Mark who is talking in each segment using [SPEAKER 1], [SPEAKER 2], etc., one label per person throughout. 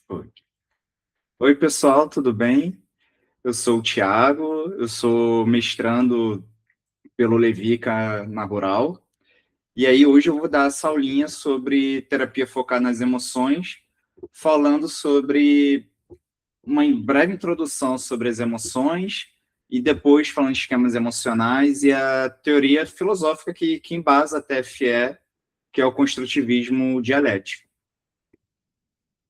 [SPEAKER 1] Oi. Oi, pessoal, tudo bem? Eu sou o Thiago, eu sou mestrando pelo Levica na Rural, e aí hoje eu vou dar essa aulinha sobre terapia focada nas emoções, falando sobre uma breve introdução sobre as emoções, e depois falando de esquemas emocionais e a teoria filosófica que embasa a TFE, que é o construtivismo dialético.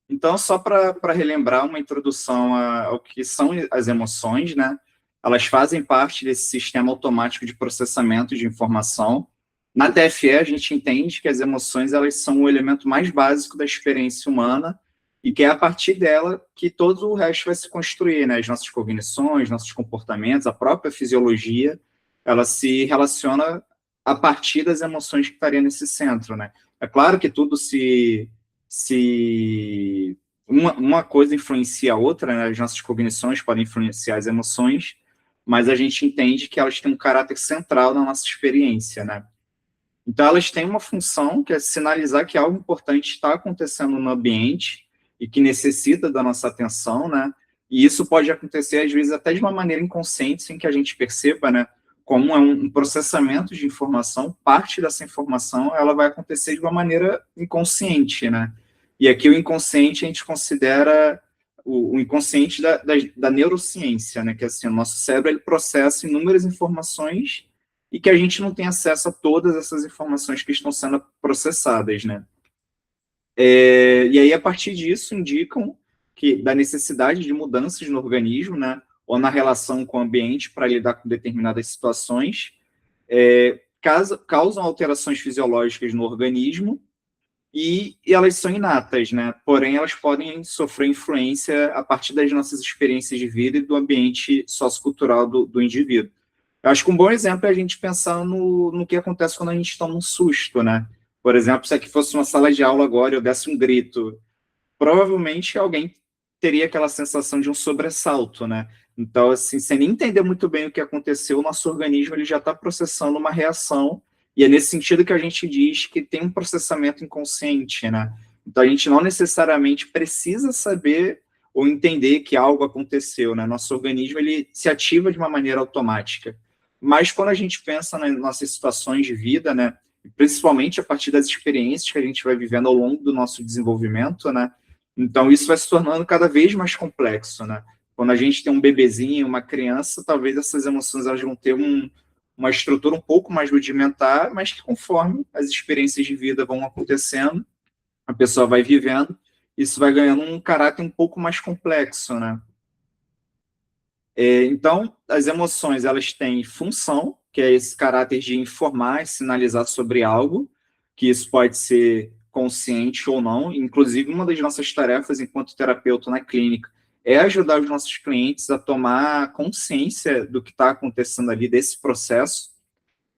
[SPEAKER 1] Então, só para relembrar uma introdução ao que são as emoções, né? Elas fazem parte desse sistema automático de processamento de informação. Na TFE, a gente entende que as emoções elas são o elemento mais básico da experiência humana e que é a partir dela que todo o resto vai se construir, né? As nossas cognições, nossos comportamentos, a própria fisiologia, ela se relaciona a partir das emoções que estariam nesse centro, né? É claro que tudo se uma coisa influencia a outra, né? As nossas cognições podem influenciar as emoções, mas a gente entende que elas têm um caráter central na nossa experiência, né? Então, elas têm uma função que é sinalizar que algo importante está acontecendo no ambiente e que necessita da nossa atenção, né? E isso pode acontecer, às vezes, até de uma maneira inconsciente, sem que a gente perceba, né? Como é um processamento de informação, parte dessa informação ela vai acontecer de uma maneira inconsciente, né? E aqui o inconsciente a gente considera o inconsciente da neurociência, né? Que assim, o nosso cérebro ele processa inúmeras informações e que a gente não tem acesso a todas essas informações que estão sendo processadas, né? E aí, a partir disso, indicam que da necessidade de mudanças no organismo, né? Ou na relação com o ambiente para lidar com determinadas situações, causam alterações fisiológicas no organismo e elas são inatas, né? Porém, elas podem sofrer influência a partir das nossas experiências de vida e do ambiente sociocultural do indivíduo. Eu acho que um bom exemplo é a gente pensar no que acontece quando a gente toma um susto, né? Por exemplo, se aqui fosse uma sala de aula agora e eu desse um grito, provavelmente alguém teria aquela sensação de um sobressalto, né? Então, assim, sem nem entender muito bem o que aconteceu, o nosso organismo ele já está processando uma reação, e é nesse sentido que a gente diz que tem um processamento inconsciente, né? Então, a gente não necessariamente precisa saber ou entender que algo aconteceu, né? Nosso organismo ele se ativa de uma maneira automática. Mas quando a gente pensa nas nossas situações de vida, né? Principalmente a partir das experiências que a gente vai vivendo ao longo do nosso desenvolvimento, né? Então, isso vai se tornando cada vez mais complexo, né? Quando a gente tem um bebezinho, uma criança, talvez essas emoções elas vão ter uma estrutura um pouco mais rudimentar, mas que conforme as experiências de vida vão acontecendo, a pessoa vai vivendo, isso vai ganhando um caráter um pouco mais complexo, né? Então, as emoções, elas têm função, que é esse caráter de informar, sinalizar sobre algo, que isso pode ser consciente ou não. Inclusive, uma das nossas tarefas enquanto terapeuta na clínica é ajudar os nossos clientes a tomar consciência do que está acontecendo ali, desse processo.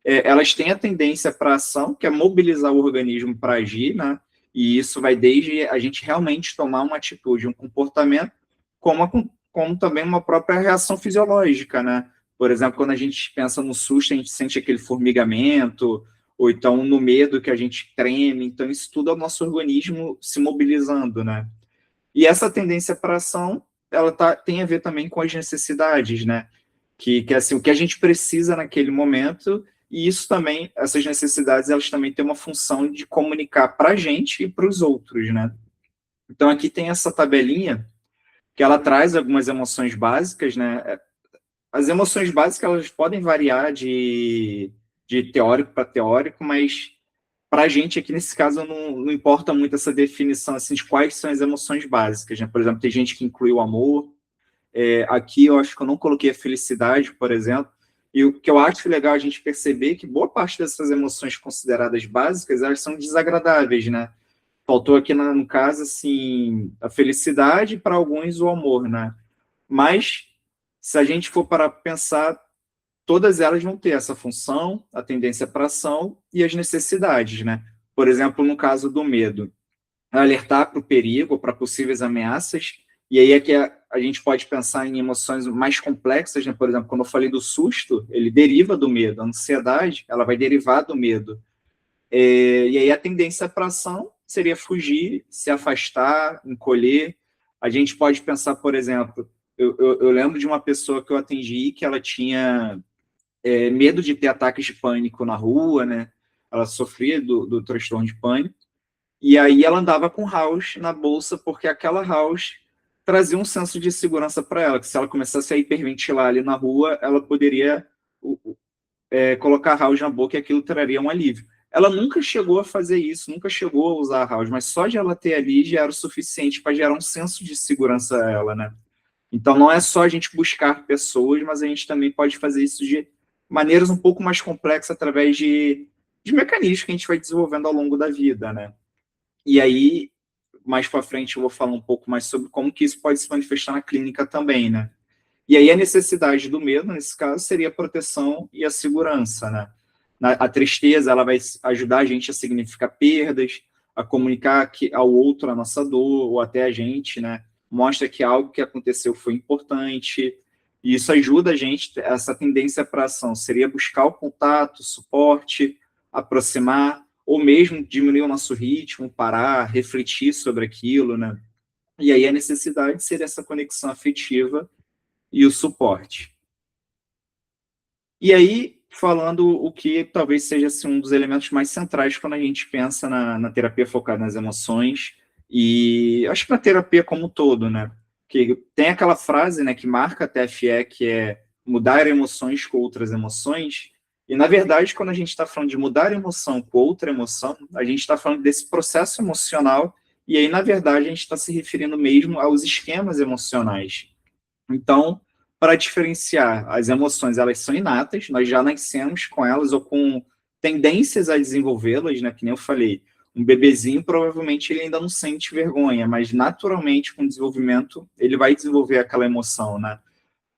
[SPEAKER 1] Elas têm a tendência para ação, que é mobilizar o organismo para agir, né? E isso vai desde a gente realmente tomar uma atitude, um comportamento, como também uma própria reação fisiológica, né? Por exemplo, quando a gente pensa no susto, a gente sente aquele formigamento, ou então no medo que a gente treme. Então, isso tudo é o nosso organismo se mobilizando, né? E essa tendência para ação, ela tem a ver também com as necessidades, né? Que é assim, o que a gente precisa naquele momento, e isso também, essas necessidades, elas também têm uma função de comunicar para a gente e para os outros, né? Então, aqui tem essa tabelinha que ela traz algumas emoções básicas, né? As emoções básicas, elas podem variar de teórico para teórico, mas para a gente aqui, nesse caso, não importa muito essa definição assim, de quais são as emoções básicas, né? Por exemplo, tem gente que inclui o amor, aqui eu acho que eu não coloquei a felicidade, por exemplo, e o que eu acho legal a gente perceber que boa parte dessas emoções consideradas básicas, elas são desagradáveis, né? Faltou aqui, no caso, assim, a felicidade, para alguns o amor, né? Mas, se a gente for para pensar, todas elas vão ter essa função, a tendência para ação e as necessidades, né? Por exemplo, no caso do medo, alertar para o perigo, para possíveis ameaças, e aí é que a gente pode pensar em emoções mais complexas, né? Por exemplo, quando eu falei do susto, ele deriva do medo, a ansiedade, ela vai derivar do medo. E aí a tendência para ação seria fugir, se afastar, encolher. A gente pode pensar, por exemplo, eu lembro de uma pessoa que eu atendi que ela tinha medo de ter ataques de pânico na rua, né? Ela sofria do transtorno de pânico, e aí ela andava com house na bolsa, porque aquela house trazia um senso de segurança para ela, que se ela começasse a hiperventilar ali na rua, ela poderia colocar a house na boca e aquilo traria um alívio. Ela nunca chegou a fazer isso, nunca chegou a usar a house, mas só de ela ter ali já era o suficiente para gerar um senso de segurança a ela, né? Então não é só a gente buscar pessoas, mas a gente também pode fazer isso de maneiras um pouco mais complexas através de mecanismos que a gente vai desenvolvendo ao longo da vida, né? E aí, mais para frente, eu vou falar um pouco mais sobre como que isso pode se manifestar na clínica também, né? E aí a necessidade do medo, nesse caso, seria a proteção e a segurança, né? A tristeza, ela vai ajudar a gente a significar perdas, a comunicar ao outro a nossa dor, ou até a gente, né? Mostra que algo que aconteceu foi importante, e isso ajuda a gente, essa tendência para ação seria buscar o contato, suporte, aproximar, ou mesmo diminuir o nosso ritmo, parar, refletir sobre aquilo, né? E aí a necessidade seria essa conexão afetiva e o suporte. E aí, falando o que talvez seja assim, um dos elementos mais centrais quando a gente pensa na terapia focada nas emoções, e acho que na terapia como um todo, né? Que tem aquela frase, né, que marca a TFE, que é mudar emoções com outras emoções, e na verdade, quando a gente está falando de mudar emoção com outra emoção, a gente está falando desse processo emocional, e aí, na verdade, a gente está se referindo mesmo aos esquemas emocionais. Então, para diferenciar, as emoções, elas são inatas, nós já nascemos com elas ou com tendências a desenvolvê-las, né? Que nem eu falei, um bebezinho provavelmente ele ainda não sente vergonha, mas naturalmente com o desenvolvimento ele vai desenvolver aquela emoção, né?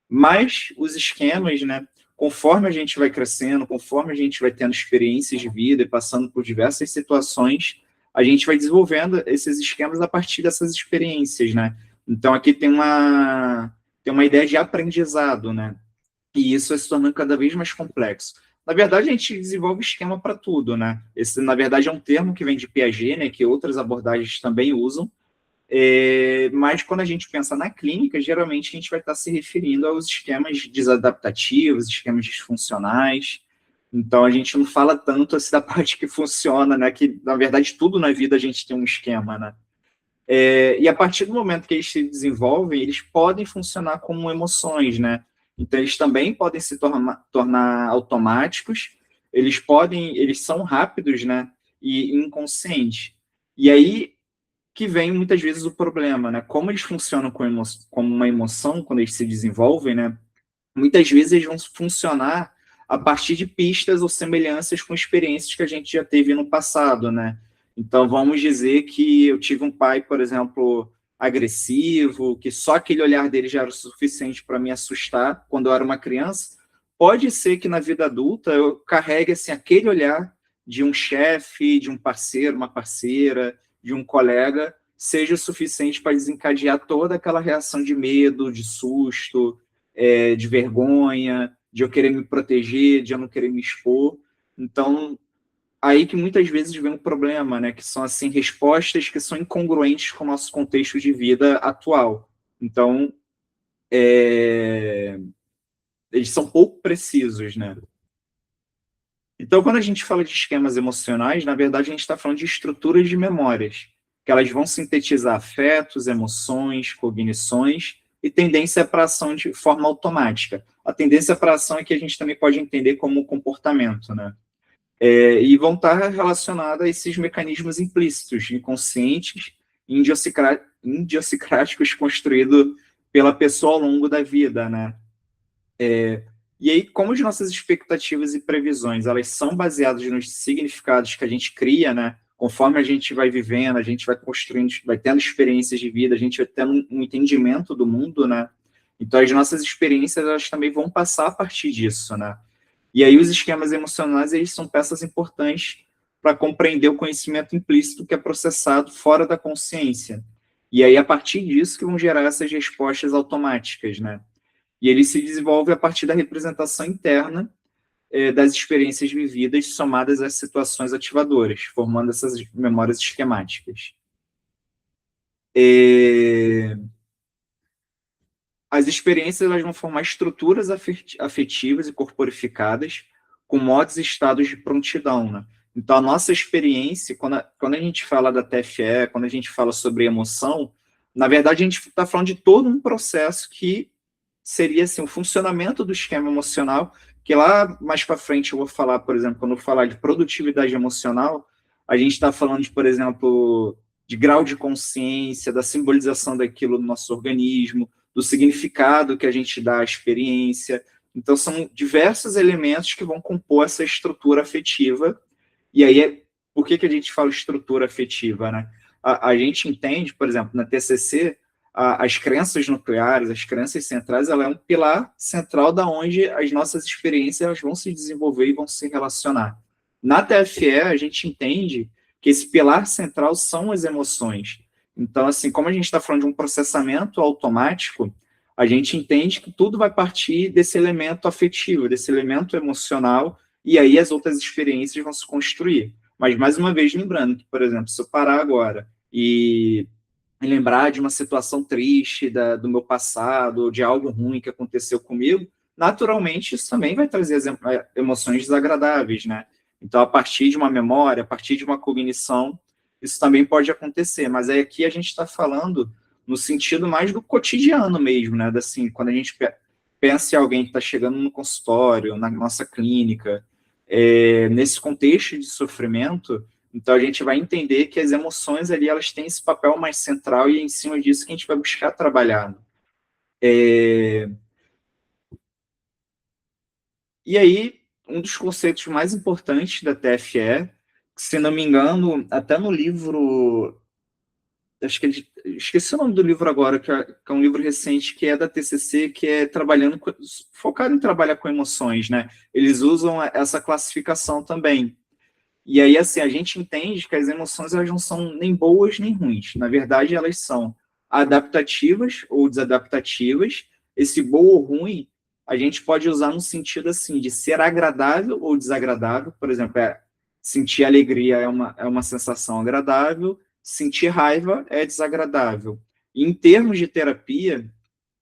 [SPEAKER 1] Mas os esquemas, né? Conforme a gente vai crescendo, conforme a gente vai tendo experiências de vida e passando por diversas situações, a gente vai desenvolvendo esses esquemas a partir dessas experiências, né? Então aqui tem uma ideia de aprendizado, né? E isso vai se tornando cada vez mais complexo. Na verdade, a gente desenvolve esquema para tudo, né? Esse, na verdade, é um termo que vem de Piaget, né? Que outras abordagens também usam, mas quando a gente pensa na clínica, geralmente a gente vai estar se referindo aos esquemas desadaptativos, esquemas disfuncionais. Então a gente não fala tanto assim da parte que funciona, né? Que na verdade tudo na vida a gente tem um esquema, né? E a partir do momento que eles se desenvolvem, eles podem funcionar como emoções, né? Então eles também podem se tornar automáticos, eles são rápidos, né? E inconscientes. E aí que vem muitas vezes o problema, né? Como eles funcionam como uma emoção quando eles se desenvolvem, né? Muitas vezes eles vão funcionar a partir de pistas ou semelhanças com experiências que a gente já teve no passado, né? Então vamos dizer que eu tive um pai, por exemplo, agressivo, que só aquele olhar dele já era o suficiente para me assustar quando eu era uma criança. Pode ser que na vida adulta eu carregue assim aquele olhar de um chefe, de um parceiro, uma parceira, de um colega, seja o suficiente para desencadear toda aquela reação de medo, de susto, de vergonha, de eu querer me proteger, de eu não querer me expor. Então, aí que muitas vezes vem um problema, né? Que são assim respostas que são incongruentes com o nosso contexto de vida atual. Então, eles são pouco precisos, né? Então, quando a gente fala de esquemas emocionais, na verdade, a gente está falando de estruturas de memórias, que elas vão sintetizar afetos, emoções, cognições e tendência para ação de forma automática. A tendência para ação é que a gente também pode entender como comportamento, né? E vão estar relacionadas a esses mecanismos implícitos, inconscientes, idiosincráticos construídos pela pessoa ao longo da vida, né? E aí, como as nossas expectativas e previsões, elas são baseadas nos significados que a gente cria, né? Conforme a gente vai vivendo, a gente vai construindo, vai tendo experiências de vida, a gente vai tendo um entendimento do mundo, né? Então, as nossas experiências, elas também vão passar a partir disso, né? E aí, os esquemas emocionais, eles são peças importantes para compreender o conhecimento implícito que é processado fora da consciência. E aí, a partir disso, que vão gerar essas respostas automáticas, né? E ele se desenvolve a partir da representação interna das experiências vividas somadas às situações ativadoras, formando essas memórias esquemáticas. É, as experiências elas vão formar estruturas afetivas e corporificadas com modos e estados de prontidão, né? Então, a nossa experiência, quando a gente fala da TFE, quando a gente fala sobre emoção, na verdade, a gente está falando de todo um processo que seria assim, o funcionamento do esquema emocional, que lá mais para frente eu vou falar, por exemplo, quando eu falar de produtividade emocional, a gente está falando de, por exemplo, de grau de consciência, da simbolização daquilo no nosso organismo, do significado que a gente dá à experiência. Então, são diversos elementos que vão compor essa estrutura afetiva. E aí, por que a gente fala estrutura afetiva, né? A gente entende, por exemplo, na TCC, as crenças nucleares, as crenças centrais, ela é um pilar central da onde as nossas experiências elas vão se desenvolver e vão se relacionar. Na TFE, a gente entende que esse pilar central são as emoções. Então, assim, como a gente está falando de um processamento automático, a gente entende que tudo vai partir desse elemento afetivo, desse elemento emocional, e aí as outras experiências vão se construir. Mas, mais uma vez, lembrando que, por exemplo, se eu parar agora e lembrar de uma situação triste do meu passado, ou de algo ruim que aconteceu comigo, naturalmente isso também vai trazer emoções desagradáveis, né? Então, a partir de uma memória, a partir de uma cognição, isso também pode acontecer. Mas aí aqui a gente está falando no sentido mais do cotidiano mesmo, né? Assim, quando a gente pensa em alguém que está chegando no consultório, na nossa clínica, nesse contexto de sofrimento, então a gente vai entender que as emoções ali elas têm esse papel mais central e é em cima disso que a gente vai buscar trabalhar. E aí, um dos conceitos mais importantes da TFE, que, se não me engano, até no livro, acho que esqueci o nome do livro agora, que é um livro recente que é da TCC, que é focado em trabalhar com emoções, né? Eles usam essa classificação também. E aí, assim, a gente entende que as emoções elas não são nem boas nem ruins. Na verdade, elas são adaptativas ou desadaptativas. Esse bom ou ruim, a gente pode usar no sentido, assim, de ser agradável ou desagradável. Por exemplo, sentir alegria é uma sensação agradável, sentir raiva é desagradável. E, em termos de terapia,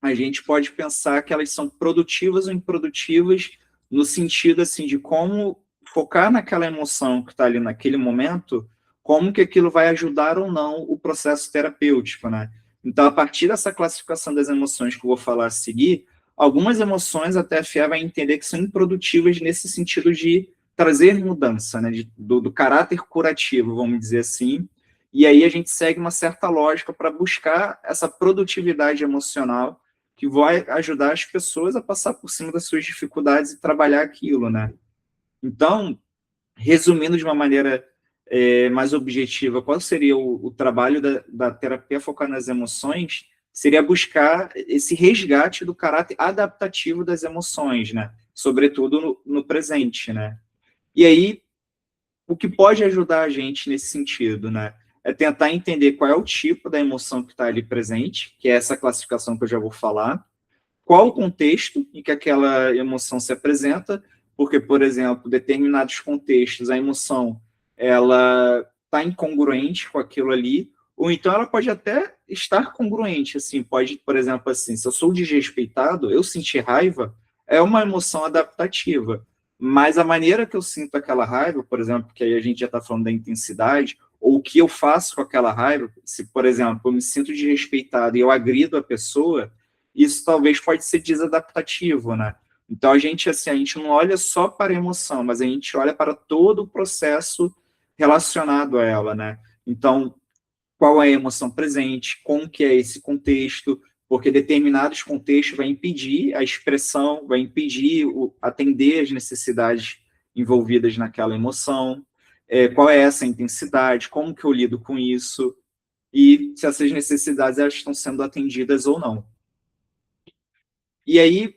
[SPEAKER 1] a gente pode pensar que elas são produtivas ou improdutivas no sentido assim de como focar naquela emoção que está ali naquele momento, como que aquilo vai ajudar ou não o processo terapêutico, né? Então, a partir dessa classificação das emoções que eu vou falar a seguir, algumas emoções a TFE vai entender que são improdutivas nesse sentido de trazer mudança, né? Do caráter curativo, vamos dizer assim. E aí a gente segue uma certa lógica para buscar essa produtividade emocional que vai ajudar as pessoas a passar por cima das suas dificuldades e trabalhar aquilo, né? Então, resumindo de uma maneira mais objetiva, qual seria o trabalho da terapia focada nas emoções? Seria buscar esse resgate do caráter adaptativo das emoções, né? Sobretudo no presente, né? E aí, o que pode ajudar a gente nesse sentido, né? É tentar entender qual é o tipo da emoção que está ali presente, que é essa classificação que eu já vou falar, qual o contexto em que aquela emoção se apresenta, porque, por exemplo, determinados contextos, a emoção ela está incongruente com aquilo ali, ou então ela pode até estar congruente, assim, pode, por exemplo, assim, se eu sou desrespeitado, eu sentir raiva é uma emoção adaptativa, mas a maneira que eu sinto aquela raiva, por exemplo, que aí a gente já está falando da intensidade, ou o que eu faço com aquela raiva, se, por exemplo, eu me sinto desrespeitado e eu agrido a pessoa, isso talvez pode ser desadaptativo, né? Então a gente assim, a gente não olha só para a emoção, mas a gente olha para todo o processo relacionado a ela, né? Então, qual é a emoção presente, como que é esse contexto, porque determinados contextos vai impedir a expressão, vai impedir atender as necessidades envolvidas naquela emoção, qual é essa intensidade, como que eu lido com isso, e se essas necessidades elas estão sendo atendidas ou não. E aí,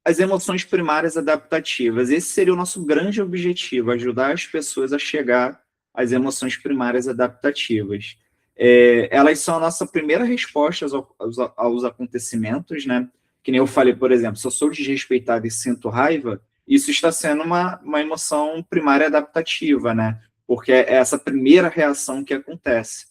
[SPEAKER 1] as emoções primárias adaptativas. Esse seria o nosso grande objetivo, ajudar as pessoas a chegar às emoções primárias adaptativas. Elas são a nossa primeira resposta aos acontecimentos, né? Que nem eu falei, por exemplo, se eu sou desrespeitado e sinto raiva, isso está sendo uma emoção primária adaptativa, né? Porque é essa primeira reação que acontece.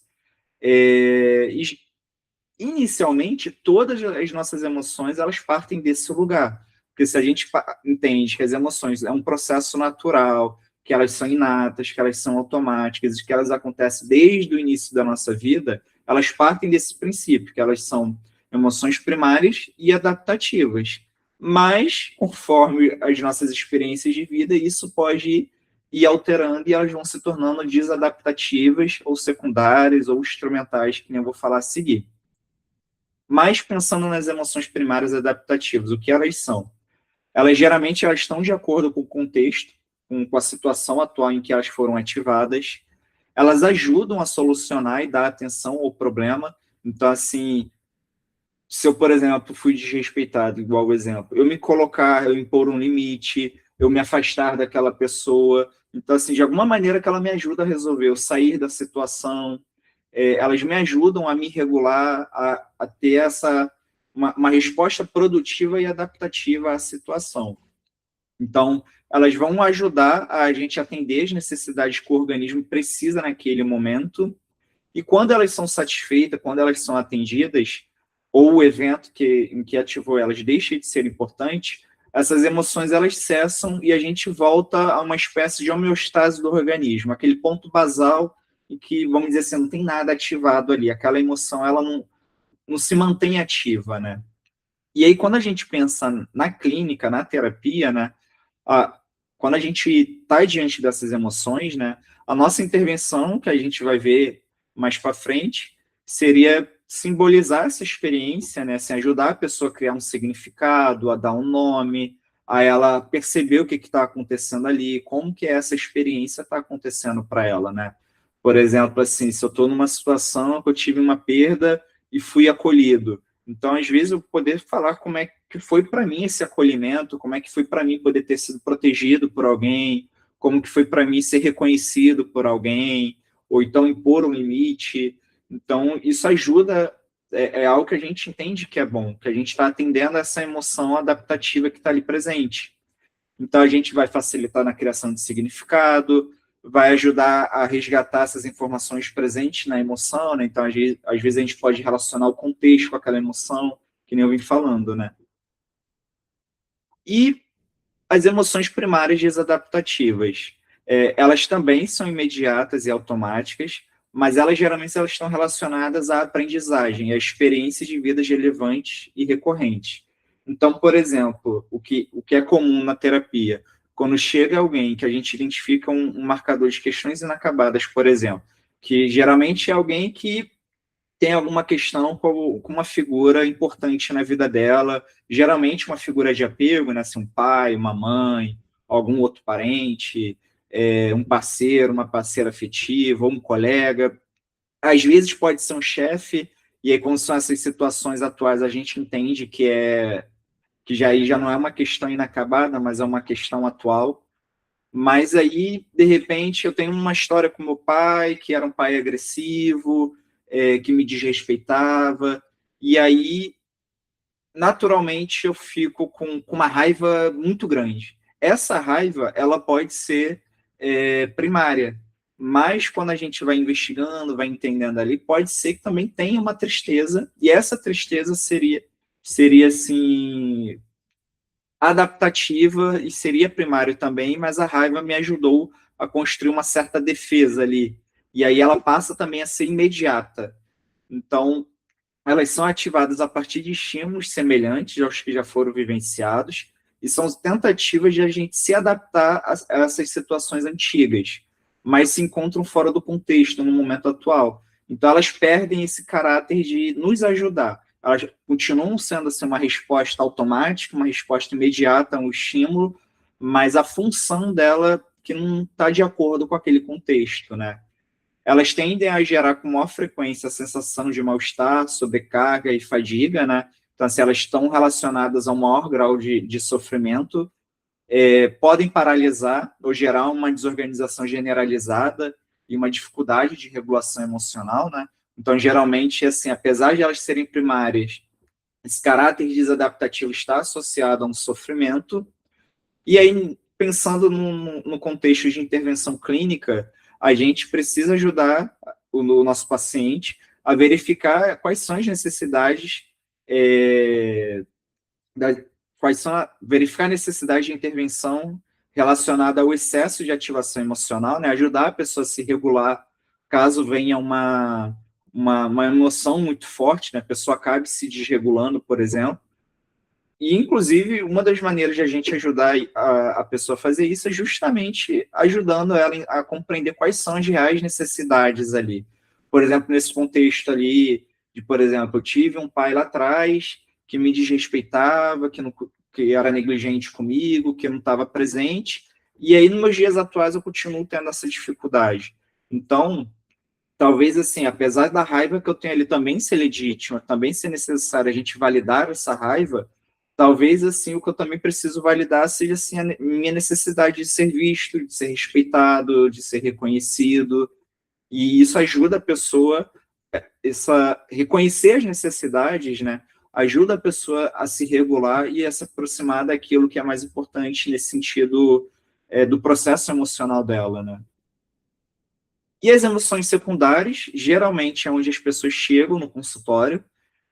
[SPEAKER 1] inicialmente, todas as nossas emoções, elas partem desse lugar. Porque se a gente entende que as emoções é um processo natural, que elas são inatas, que elas são automáticas, que elas acontecem desde o início da nossa vida, elas partem desse princípio, que elas são emoções primárias e adaptativas. Mas, conforme as nossas experiências de vida, isso pode ir alterando e elas vão se tornando desadaptativas ou secundárias ou instrumentais, que nem eu vou falar a seguir. Mas pensando nas emoções primárias adaptativas, o que elas são? Elas geralmente elas estão de acordo com o contexto, com a situação atual em que elas foram ativadas. Elas ajudam a solucionar e dar atenção ao problema. Então, assim, se eu, por exemplo, fui desrespeitado, igual o exemplo, eu me colocar, eu impor um limite, eu me afastar daquela pessoa. Então, assim, de alguma maneira que ela me ajuda a resolver, eu sair da situação, elas me ajudam a me regular, a ter uma resposta produtiva e adaptativa à situação. Então, elas vão ajudar a gente a atender as necessidades que o organismo precisa naquele momento, e quando elas são satisfeitas, quando elas são atendidas, ou o evento em que ativou elas deixa de ser importante, essas emoções elas cessam e a gente volta a uma espécie de homeostase do organismo, aquele ponto basal em que, vamos dizer assim, não tem nada ativado ali, aquela emoção ela não se mantém ativa, né? E aí, quando a gente pensa na clínica, na terapia, né, a, quando a gente está diante dessas emoções, né, a nossa intervenção, que a gente vai ver mais para frente, seria simbolizar essa experiência, né, assim, ajudar a pessoa a criar um significado, a dar um nome, a ela perceber o que está acontecendo ali, como que essa experiência está acontecendo para ela, né? Por exemplo, assim, se eu estou numa situação que eu tive uma perda e fui acolhido, então, às vezes, eu poder falar como é que foi para mim esse acolhimento, como é que foi para mim poder ter sido protegido por alguém, como que foi para mim ser reconhecido por alguém, ou então impor um limite. Então, isso ajuda, é algo que a gente entende que é bom, que a gente está atendendo essa emoção adaptativa que está ali presente. Então, a gente vai facilitar na criação de significado, vai ajudar a resgatar essas informações presentes na emoção, né? Então, às vezes a gente pode relacionar o contexto com aquela emoção, que nem eu vim falando, né? E as emoções primárias desadaptativas, elas também são imediatas e automáticas, mas elas estão relacionadas à aprendizagem, a experiências de vidas relevantes e recorrentes. Então, por exemplo, o que é comum na terapia, quando chega alguém que a gente identifica um marcador de questões inacabadas, por exemplo, que geralmente é alguém que tem alguma questão com uma figura importante na vida dela, geralmente uma figura de apego, né? Assim, um pai, uma mãe, algum outro parente, um parceiro, uma parceira afetiva, ou um colega. Às vezes pode ser um chefe, e aí, quando são essas situações atuais, a gente entende que já não é uma questão inacabada, mas é uma questão atual. Mas aí, de repente, eu tenho uma história com meu pai, que era um pai agressivo, que me desrespeitava, e aí, naturalmente, eu fico com uma raiva muito grande. Essa raiva, ela pode ser primária, mas quando a gente vai investigando, vai entendendo ali, pode ser que também tenha uma tristeza, e essa tristeza seria assim, adaptativa e seria primário também, mas a raiva me ajudou a construir uma certa defesa ali. E aí ela passa também a ser imediata. Então, elas são ativadas a partir de estímulos semelhantes aos que já foram vivenciados e são tentativas de a gente se adaptar a essas situações antigas, mas se encontram fora do contexto no momento atual. Então, elas perdem esse caráter de nos ajudar. Elas continuam sendo assim, uma resposta automática, uma resposta imediata a um estímulo, mas a função dela que não está de acordo com aquele contexto, né? Elas tendem a gerar com maior frequência a sensação de mal-estar, sobrecarga e fadiga, né? Então, se elas estão relacionadas a um maior grau de sofrimento, podem paralisar ou gerar uma desorganização generalizada e uma dificuldade de regulação emocional, né? Então, geralmente, assim, apesar de elas serem primárias, esse caráter desadaptativo está associado a um sofrimento. E aí, pensando no contexto de intervenção clínica, a gente precisa ajudar o nosso paciente a verificar quais são as necessidades, da, verificar a necessidade de intervenção relacionada ao excesso de ativação emocional, né? Ajudar a pessoa a se regular caso venha uma emoção muito forte, né? A pessoa acabe se desregulando, por exemplo. E, inclusive, uma das maneiras de a gente ajudar a pessoa a fazer isso é justamente ajudando ela a compreender quais são as reais necessidades ali. Por exemplo, nesse contexto ali, por exemplo, eu tive um pai lá atrás que me desrespeitava, que era negligente comigo, que não estava presente, e aí, nos meus dias atuais, eu continuo tendo essa dificuldade. Então, talvez, assim, apesar da raiva que eu tenho ali também ser legítima, também ser necessário a gente validar essa raiva, talvez, assim, o que eu também preciso validar seja, assim, a minha necessidade de ser visto, de ser respeitado, de ser reconhecido, e isso ajuda a pessoa, reconhecer as necessidades, né, ajuda a pessoa a se regular e a se aproximar daquilo que é mais importante nesse sentido, do processo emocional dela, né. E as emoções secundárias, geralmente é onde as pessoas chegam no consultório,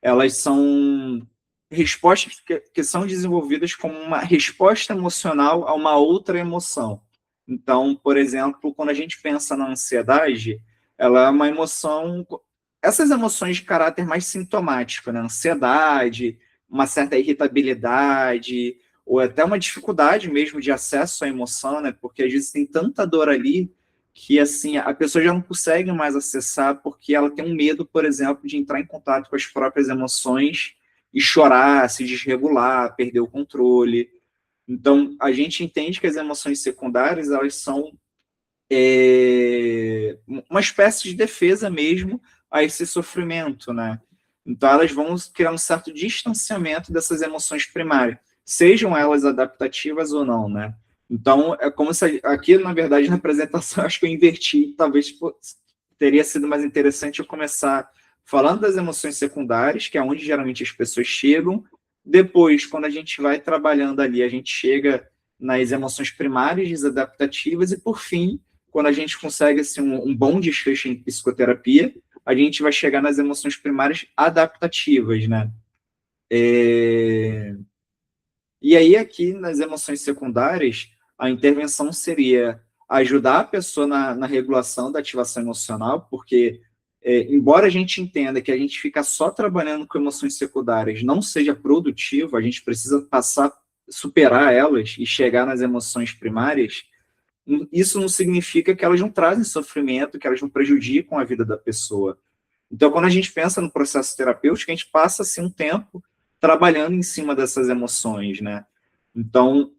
[SPEAKER 1] elas são respostas que são desenvolvidas como uma resposta emocional a uma outra emoção. Então, por exemplo, quando a gente pensa na ansiedade, ela é uma emoção, essas emoções de caráter mais sintomático, né? Ansiedade, uma certa irritabilidade, ou até uma dificuldade mesmo de acesso à emoção, né? Porque às vezes tem tanta dor ali que, assim, a pessoa já não consegue mais acessar porque ela tem um medo, por exemplo, de entrar em contato com as próprias emoções e chorar, se desregular, perder o controle. Então, a gente entende que as emoções secundárias, elas são uma espécie de defesa mesmo a esse sofrimento, né? Então, elas vão criar um certo distanciamento dessas emoções primárias, sejam elas adaptativas ou não, né? Então, é como se aqui, na verdade, na apresentação, acho que eu inverti, talvez teria sido mais interessante eu começar falando das emoções secundárias, que é onde geralmente as pessoas chegam. Depois, quando a gente vai trabalhando ali, a gente chega nas emoções primárias desadaptativas e, por fim, quando a gente consegue assim, um bom desfecho em psicoterapia, a gente vai chegar nas emoções primárias adaptativas, né? E aí, aqui, nas emoções secundárias, a intervenção seria ajudar a pessoa na regulação da ativação emocional, porque, embora a gente entenda que a gente fica só trabalhando com emoções secundárias não seja produtivo, a gente precisa superar elas e chegar nas emoções primárias, isso não significa que elas não trazem sofrimento, que elas não prejudicam a vida da pessoa. Então, quando a gente pensa no processo terapêutico, a gente passa assim, um tempo trabalhando em cima dessas emoções, né? Então,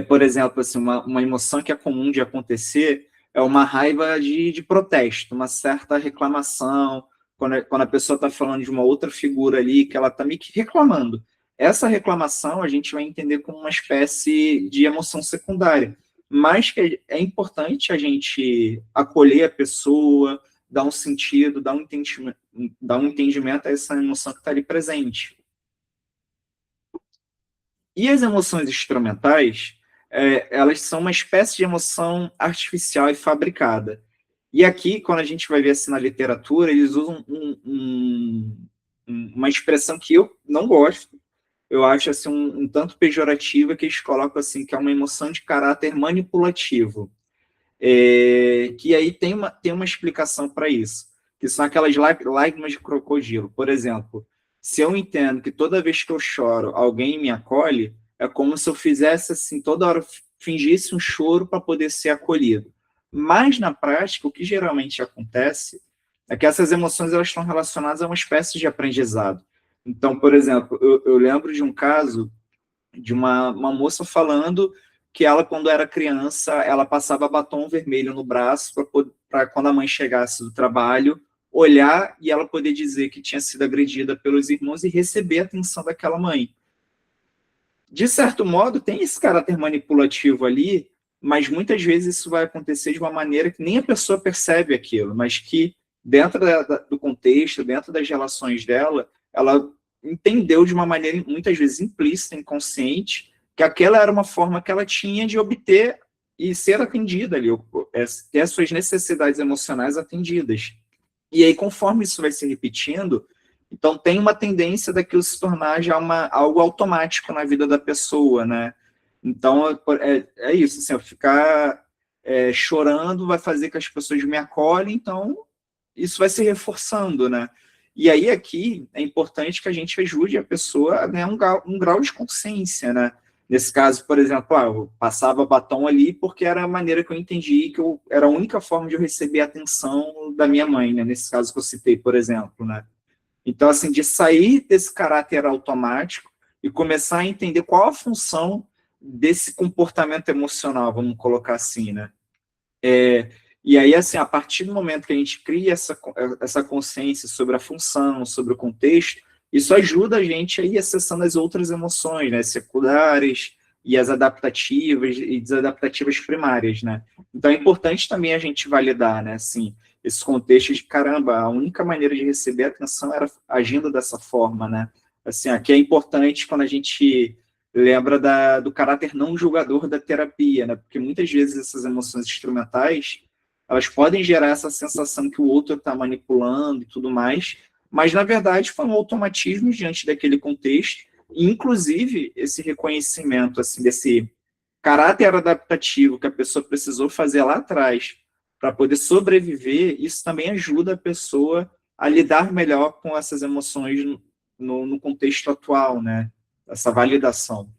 [SPEAKER 1] por exemplo, assim, uma emoção que é comum de acontecer é uma raiva de protesto, uma certa reclamação, quando a pessoa está falando de uma outra figura ali, que ela está meio que reclamando. Essa reclamação a gente vai entender como uma espécie de emoção secundária, mas que é importante a gente acolher a pessoa, dar um sentido, dar um entendimento a essa emoção que está ali presente. E as emoções instrumentais, elas são uma espécie de emoção artificial e fabricada. E aqui, quando a gente vai ver assim na literatura, eles usam uma expressão que eu não gosto, eu acho assim, um tanto pejorativa, que eles colocam assim, que é uma emoção de caráter manipulativo. Que aí tem uma explicação para isso, que são aquelas lágrimas de crocodilo. Por exemplo, se eu entendo que toda vez que eu choro, alguém me acolhe, é como se eu fizesse assim, toda hora fingisse um choro para poder ser acolhido. Mas, na prática, o que geralmente acontece é que essas emoções elas estão relacionadas a uma espécie de aprendizado. Então, por exemplo, eu lembro de um caso de uma moça falando que ela, quando era criança, ela passava batom vermelho no braço para quando a mãe chegasse do trabalho, olhar e ela poder dizer que tinha sido agredida pelos irmãos e receber a atenção daquela mãe. De certo modo, tem esse caráter manipulativo ali, mas muitas vezes isso vai acontecer de uma maneira que nem a pessoa percebe aquilo, mas que dentro do contexto, dentro das relações dela, ela entendeu de uma maneira muitas vezes implícita, inconsciente, que aquela era uma forma que ela tinha de obter e ser atendida ali, ter as suas necessidades emocionais atendidas. E aí, conforme isso vai se repetindo, então tem uma tendência daquilo se tornar já algo automático na vida da pessoa, né? Então, é isso, assim, eu ficar chorando vai fazer que as pessoas me acolhem, então isso vai se reforçando, né? E aí aqui é importante que a gente ajude a pessoa a ganhar um grau de consciência, né? Nesse caso, por exemplo, eu passava batom ali porque era a maneira que eu entendi que era a única forma de eu receber a atenção da minha mãe, né? Nesse caso que eu citei, por exemplo, né? Então, assim, de sair desse caráter automático e começar a entender qual a função desse comportamento emocional, vamos colocar assim, né? E aí, assim, a partir do momento que a gente cria essa consciência sobre a função, sobre o contexto, isso ajuda a gente a ir acessando as outras emoções, né, secundárias e as adaptativas e desadaptativas primárias, né? Então é importante também a gente validar, né, assim, esse contexto de, caramba, a única maneira de receber atenção era agindo dessa forma, né? Assim, aqui é importante quando a gente lembra do caráter não julgador da terapia, né? Porque muitas vezes essas emoções instrumentais elas podem gerar essa sensação que o outro está manipulando e tudo mais, mas na verdade foi um automatismo diante daquele contexto, e, inclusive esse reconhecimento assim desse caráter adaptativo que a pessoa precisou fazer lá atrás para poder sobreviver, isso também ajuda a pessoa a lidar melhor com essas emoções no contexto atual, né? Essa validação.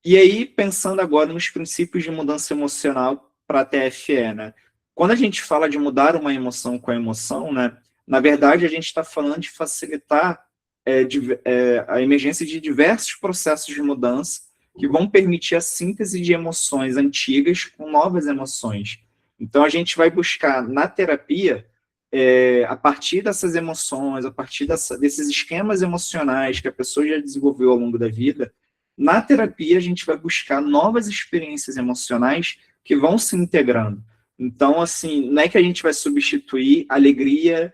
[SPEAKER 1] E aí, pensando agora nos princípios de mudança emocional para a TFE, né? Quando a gente fala de mudar uma emoção com a emoção, né? Na verdade, a gente está falando de facilitar a emergência de diversos processos de mudança que vão permitir a síntese de emoções antigas com novas emoções. Então, a gente vai buscar na terapia, a partir dessas emoções, a partir desses esquemas emocionais que a pessoa já desenvolveu ao longo da vida, na terapia, a gente vai buscar novas experiências emocionais que vão se integrando. Então, assim, não é que a gente vai substituir alegria,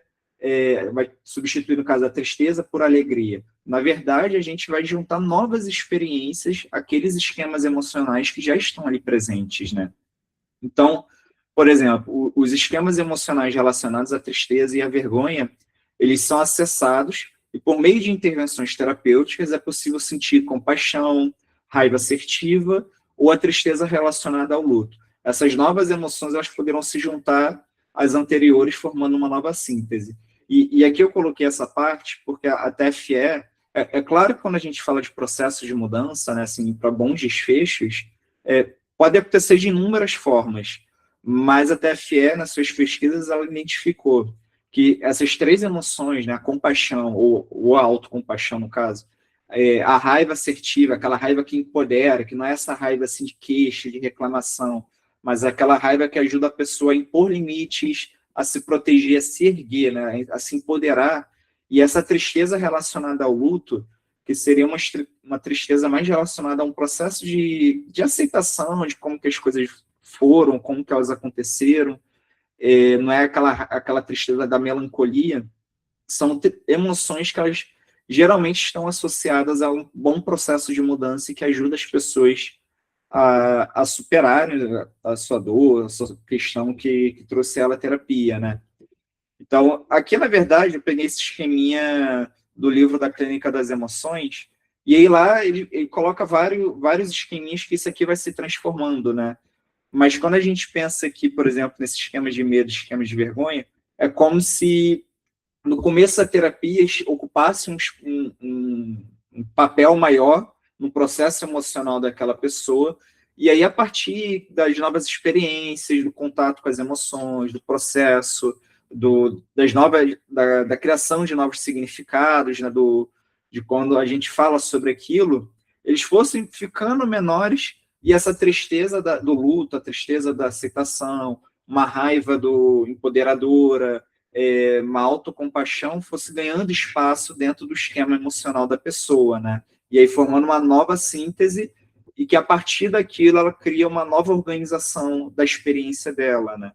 [SPEAKER 1] vai substituir, no caso, a tristeza por alegria. Na verdade, a gente vai juntar novas experiências àqueles esquemas emocionais que já estão ali presentes, né? Então, por exemplo, os esquemas emocionais relacionados à tristeza e à vergonha, eles são acessados e por meio de intervenções terapêuticas é possível sentir compaixão, raiva assertiva ou a tristeza relacionada ao luto. Essas novas emoções elas poderão se juntar às anteriores formando uma nova síntese. E aqui eu coloquei essa parte porque a TFE, é claro que quando a gente fala de processo de mudança, né, assim, para bons desfechos, pode acontecer de inúmeras formas, mas a TFE, nas suas pesquisas, ela identificou que essas três emoções, né, a compaixão, ou a autocompaixão, no caso, a raiva assertiva, aquela raiva que empodera, que não é essa raiva assim, de queixa, de reclamação, mas é aquela raiva que ajuda a pessoa a impor limites, a se proteger, a se erguer, né, a se empoderar, e essa tristeza relacionada ao luto, que seria uma tristeza mais relacionada a um processo de aceitação de como que as coisas foram, como que elas aconteceram, não é aquela tristeza da melancolia, são emoções que elas geralmente estão associadas a um bom processo de mudança e que ajuda as pessoas a superarem a sua dor, a sua questão que trouxe ela à terapia, né? Então, aqui, na verdade, eu peguei esse esqueminha do livro da Clínica das Emoções, e aí lá ele coloca vários esqueminhas que isso aqui vai se transformando, né? Mas quando a gente pensa aqui, por exemplo, nesse esquema de medo, esquema de vergonha, é como se no começo da terapia ocupasse um papel maior no processo emocional daquela pessoa, e aí a partir das novas experiências, do contato com as emoções, do processo, da criação de novos significados, né, de quando a gente fala sobre aquilo, eles fossem ficando menores e essa tristeza do luto, a tristeza da aceitação, uma raiva do empoderadora, uma autocompaixão fosse ganhando espaço dentro do esquema emocional da pessoa, né? E aí formando uma nova síntese e que a partir daquilo ela cria uma nova organização da experiência dela, né?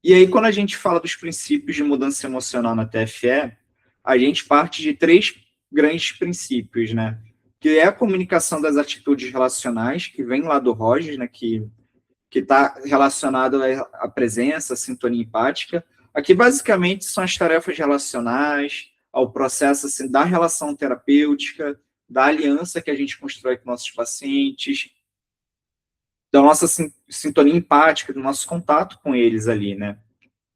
[SPEAKER 1] E aí quando a gente fala dos princípios de mudança emocional na TFE, a gente parte de três grandes princípios, né? Que é a comunicação das atitudes relacionais, que vem lá do Rogers, né? Que que está relacionado à presença, à sintonia empática. Aqui, basicamente, são as tarefas relacionais, ao processo assim, da relação terapêutica, da aliança que a gente constrói com nossos pacientes, da nossa sintonia empática, do nosso contato com eles ali, né?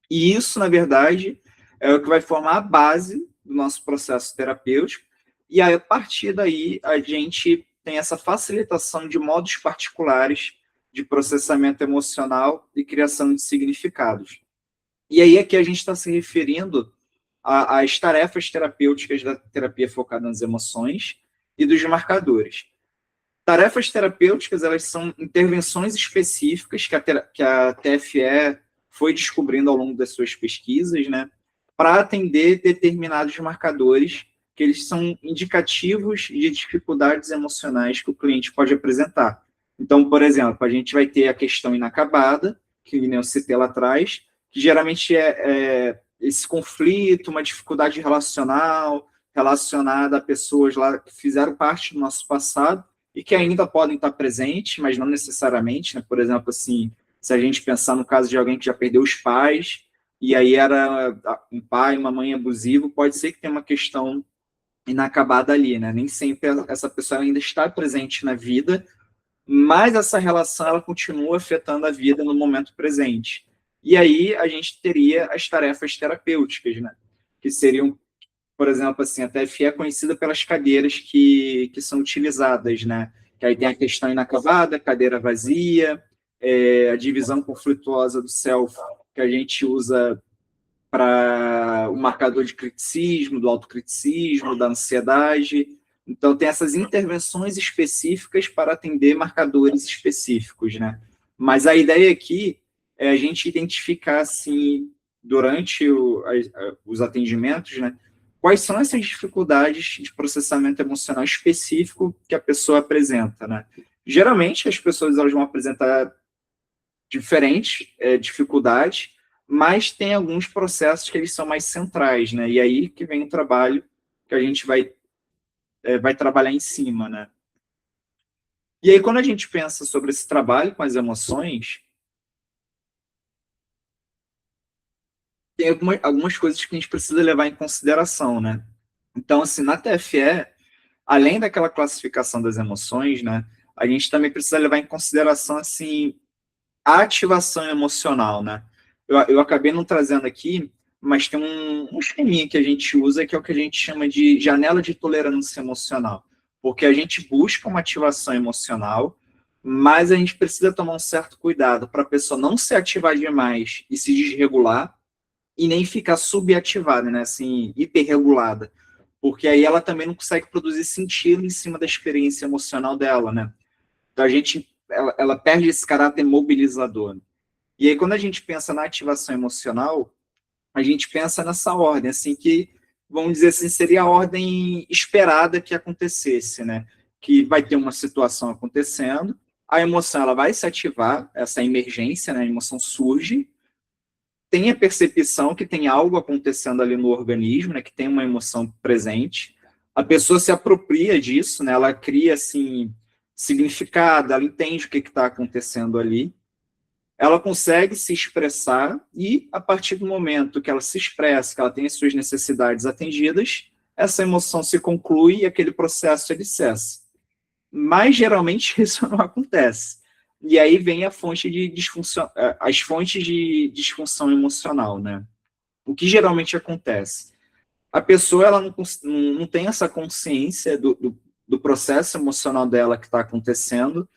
[SPEAKER 1] E isso, na verdade, é o que vai formar a base do nosso processo terapêutico, e aí, a partir daí, a gente tem essa facilitação de modos particulares de processamento emocional e criação de significados. E aí aqui a gente está se referindo às tarefas terapêuticas da terapia focada nas emoções e dos marcadores. Tarefas terapêuticas, elas são intervenções específicas que a TFE foi descobrindo ao longo das suas pesquisas, né, para atender determinados marcadores que eles são indicativos de dificuldades emocionais que o cliente pode apresentar. Então, por exemplo, a gente vai ter a questão inacabada, que eu citei lá atrás, que geralmente é esse conflito, uma dificuldade relacional, relacionada a pessoas lá que fizeram parte do nosso passado e que ainda podem estar presentes, mas não necessariamente, né? Por exemplo, assim, se a gente pensar no caso de alguém que já perdeu os pais, e aí era um pai, uma mãe abusivo, pode ser que tenha uma questão inacabada ali, né? Nem sempre essa pessoa ainda está presente na vida, mas essa relação ela continua afetando a vida no momento presente. E aí a gente teria as tarefas terapêuticas, né? Que seriam, por exemplo, assim, a TFE é conhecida pelas cadeiras que são utilizadas, né? Que aí tem a questão inacabada, cadeira vazia, a divisão conflituosa do self, que a gente usa para o marcador de criticismo, do autocriticismo, da ansiedade. Então, tem essas intervenções específicas para atender marcadores específicos, né? Mas a ideia aqui é a gente identificar, assim, durante os atendimentos, né, quais são essas dificuldades de processamento emocional específico que a pessoa apresenta, né? Geralmente, as pessoas elas vão apresentar diferentes dificuldades, mas tem alguns processos que eles são mais centrais, né? E aí que vem o trabalho que a gente vai trabalhar em cima, né? E aí, quando a gente pensa sobre esse trabalho com as emoções, tem algumas coisas que a gente precisa levar em consideração, né? Então, assim, na TFE, além daquela classificação das emoções, né, a gente também precisa levar em consideração, assim, a ativação emocional, né? Eu acabei não trazendo aqui, mas tem um esqueminha que a gente usa, que é o que a gente chama de janela de tolerância emocional. Porque a gente busca uma ativação emocional, mas a gente precisa tomar um certo cuidado para a pessoa não se ativar demais e se desregular, e nem ficar subativada, né? Assim, hiperregulada. Porque aí ela também não consegue produzir sentido em cima da experiência emocional dela, né? Então ela perde esse caráter mobilizador. E aí, quando a gente pensa na ativação emocional, a gente pensa nessa ordem, assim, que, vamos dizer assim, seria a ordem esperada que acontecesse, né? Que vai ter uma situação acontecendo, a emoção ela vai se ativar, essa emergência, né? A emoção surge, tem a percepção que tem algo acontecendo ali no organismo, né? Que tem uma emoção presente, a pessoa se apropria disso, né? Ela cria, assim, significado, ela entende o que está acontecendo ali, ela consegue se expressar e, a partir do momento que ela se expressa, que ela tem as suas necessidades atendidas, essa emoção se conclui e aquele processo ele cessa. Mas, geralmente, isso não acontece. E aí vem as fontes de disfunção emocional, né? O que geralmente acontece? A pessoa ela não tem essa consciência do processo emocional dela que está acontecendo,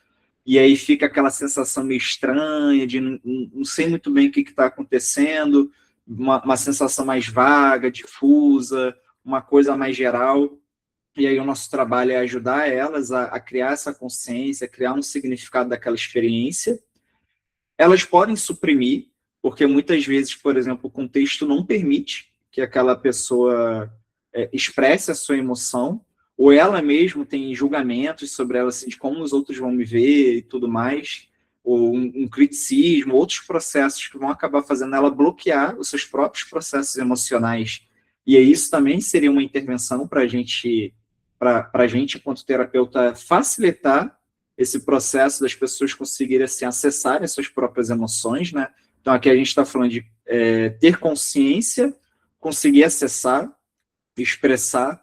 [SPEAKER 1] e aí fica aquela sensação meio estranha, de não sei muito bem o que está acontecendo, uma sensação mais vaga, difusa, uma coisa mais geral, e aí o nosso trabalho é ajudar elas a criar essa consciência, a criar um significado daquela experiência. Elas podem suprimir, porque muitas vezes, por exemplo, o contexto não permite que aquela pessoa expresse a sua emoção, ou ela mesma tem julgamentos sobre ela, assim, de como os outros vão me ver e tudo mais, ou um criticismo, outros processos que vão acabar fazendo ela bloquear os seus próprios processos emocionais. E isso também seria uma intervenção para a gente, enquanto terapeuta, facilitar esse processo das pessoas conseguirem assim, acessarem as suas próprias emoções, né? Então, aqui a gente está falando de ter consciência, conseguir acessar, expressar,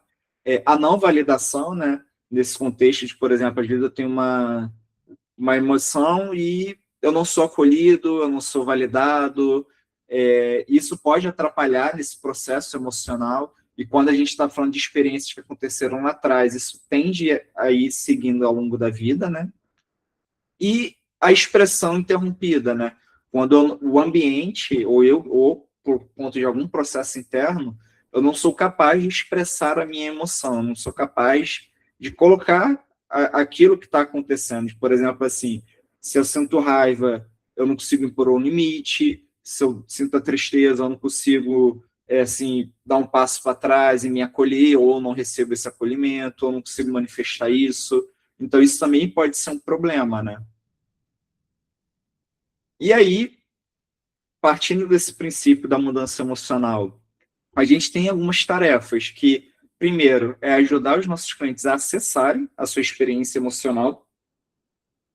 [SPEAKER 1] a não validação, né? Nesse contexto de, por exemplo, às vezes eu tenho uma emoção e eu não sou acolhido, eu não sou validado, isso pode atrapalhar nesse processo emocional, e quando a gente está falando de experiências que aconteceram lá atrás, isso tende a ir seguindo ao longo da vida, né? E a expressão interrompida, né? Quando o ambiente, ou por conta de algum processo interno, eu não sou capaz de expressar a minha emoção, eu não sou capaz de colocar aquilo que está acontecendo. Por exemplo, assim, se eu sinto raiva, eu não consigo impor um limite, se eu sinto a tristeza, eu não consigo assim, dar um passo para trás e me acolher, ou não recebo esse acolhimento, ou não consigo manifestar isso. Então, isso também pode ser um problema, né? E aí, partindo desse princípio da mudança emocional, a gente tem algumas tarefas que, primeiro, é ajudar os nossos clientes a acessarem a sua experiência emocional,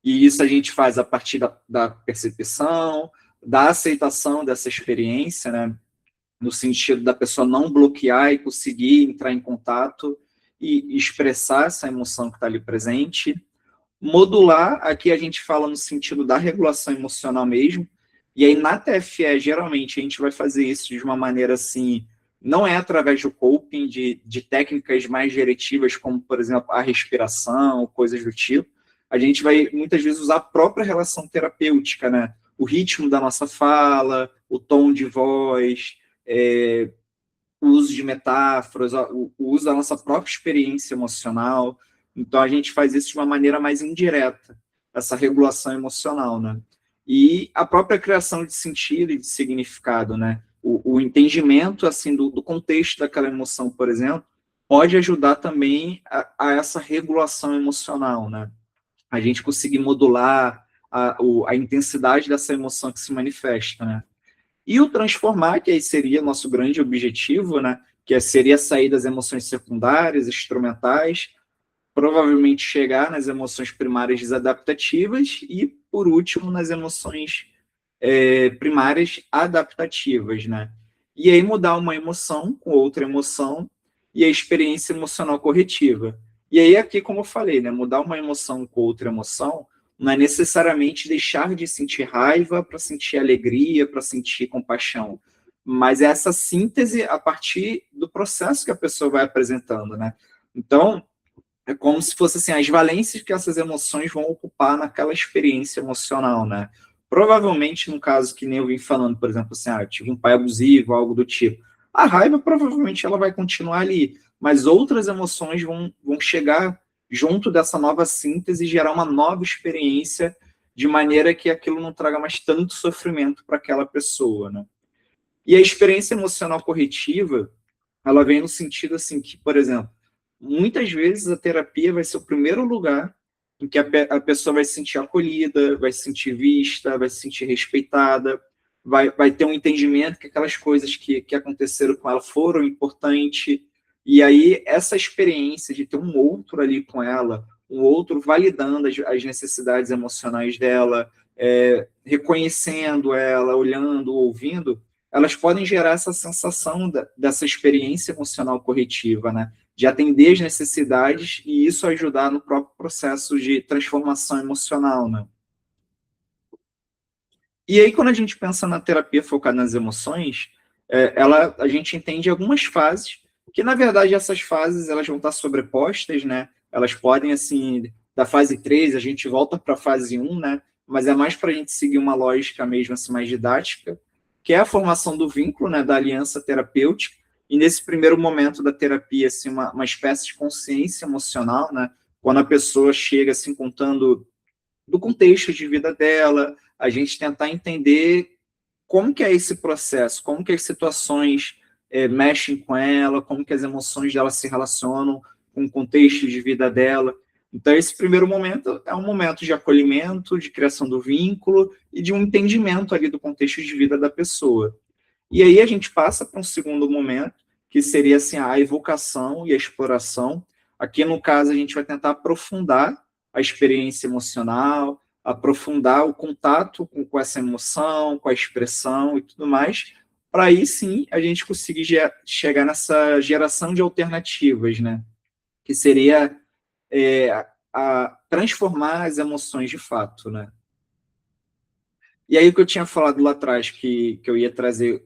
[SPEAKER 1] e isso a gente faz a partir da percepção, da aceitação dessa experiência, né? No sentido da pessoa não bloquear e conseguir entrar em contato e expressar essa emoção que está ali presente. Modular, aqui a gente fala no sentido da regulação emocional mesmo, e aí na TFE, geralmente, a gente vai fazer isso de uma maneira assim, não é através do coping, de técnicas mais diretivas, como, por exemplo, a respiração, coisas do tipo. A gente vai, muitas vezes, usar a própria relação terapêutica, né? O ritmo da nossa fala, o tom de voz, o uso de metáforas, o uso da nossa própria experiência emocional. Então, a gente faz isso de uma maneira mais indireta, essa regulação emocional, né? E a própria criação de sentido e de significado, né? O entendimento, assim, do contexto daquela emoção, por exemplo, pode ajudar também a essa regulação emocional, né? A gente conseguir modular a intensidade dessa emoção que se manifesta, né? E o transformar, que aí seria nosso grande objetivo, né? Que seria sair das emoções secundárias, instrumentais, provavelmente chegar nas emoções primárias desadaptativas e, por último, nas emoções primárias adaptativas, né? E aí mudar uma emoção com outra emoção e a experiência emocional corretiva. E aí aqui, como eu falei, né? Mudar uma emoção com outra emoção não é necessariamente deixar de sentir raiva para sentir alegria, para sentir compaixão, mas é essa síntese a partir do processo que a pessoa vai apresentando, né? Então, é como se fosse assim, as valências que essas emoções vão ocupar naquela experiência emocional, né? Provavelmente, no caso que nem eu vim falando, por exemplo, assim, eu tive um pai abusivo, algo do tipo, a raiva provavelmente ela vai continuar ali, mas outras emoções vão chegar junto dessa nova síntese e gerar uma nova experiência de maneira que aquilo não traga mais tanto sofrimento para aquela pessoa, né? E a experiência emocional corretiva, ela vem no sentido assim que, por exemplo, muitas vezes a terapia vai ser o primeiro lugar em que a pessoa vai se sentir acolhida, vai se sentir vista, vai se sentir respeitada, vai ter um entendimento que aquelas coisas que aconteceram com ela foram importantes, e aí essa experiência de ter um outro ali com ela, um outro validando as necessidades emocionais dela, reconhecendo ela, olhando, ouvindo, elas podem gerar essa sensação dessa experiência emocional corretiva, né? De atender as necessidades e isso ajudar no próprio processo de transformação emocional, né? E aí, quando a gente pensa na terapia focada nas emoções, a gente entende algumas fases, que, na verdade, essas fases elas vão estar sobrepostas, né? Elas podem, assim, da fase 3, a gente volta para a fase 1, né? Mas é mais para a gente seguir uma lógica mesmo, assim, mais didática, que é a formação do vínculo, né? Da aliança terapêutica, e nesse primeiro momento da terapia, assim, uma espécie de consciência emocional, né? Quando a pessoa chega, assim, contando do contexto de vida dela, a gente tentar entender como que é esse processo, como que as situações mexem com ela, como que as emoções dela se relacionam com o contexto de vida dela. Então, esse primeiro momento é um momento de acolhimento, de criação do vínculo e de um entendimento ali do contexto de vida da pessoa. E aí a gente passa para um segundo momento, que seria assim, a evocação e a exploração. Aqui, no caso, a gente vai tentar aprofundar a experiência emocional, aprofundar o contato com essa emoção, com a expressão e tudo mais, para aí sim a gente conseguir chegar nessa geração de alternativas, né? Que seria transformar as emoções de fato, né? E aí o que eu tinha falado lá atrás, que eu ia trazer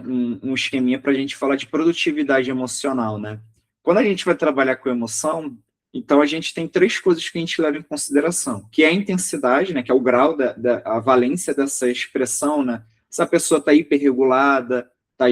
[SPEAKER 1] um esqueminha para a gente falar de produtividade emocional, né? Quando a gente vai trabalhar com emoção, então a gente tem três coisas que a gente leva em consideração, que é a intensidade, né? Que é o grau a valência dessa expressão, né? Se a pessoa está hiperregulada, está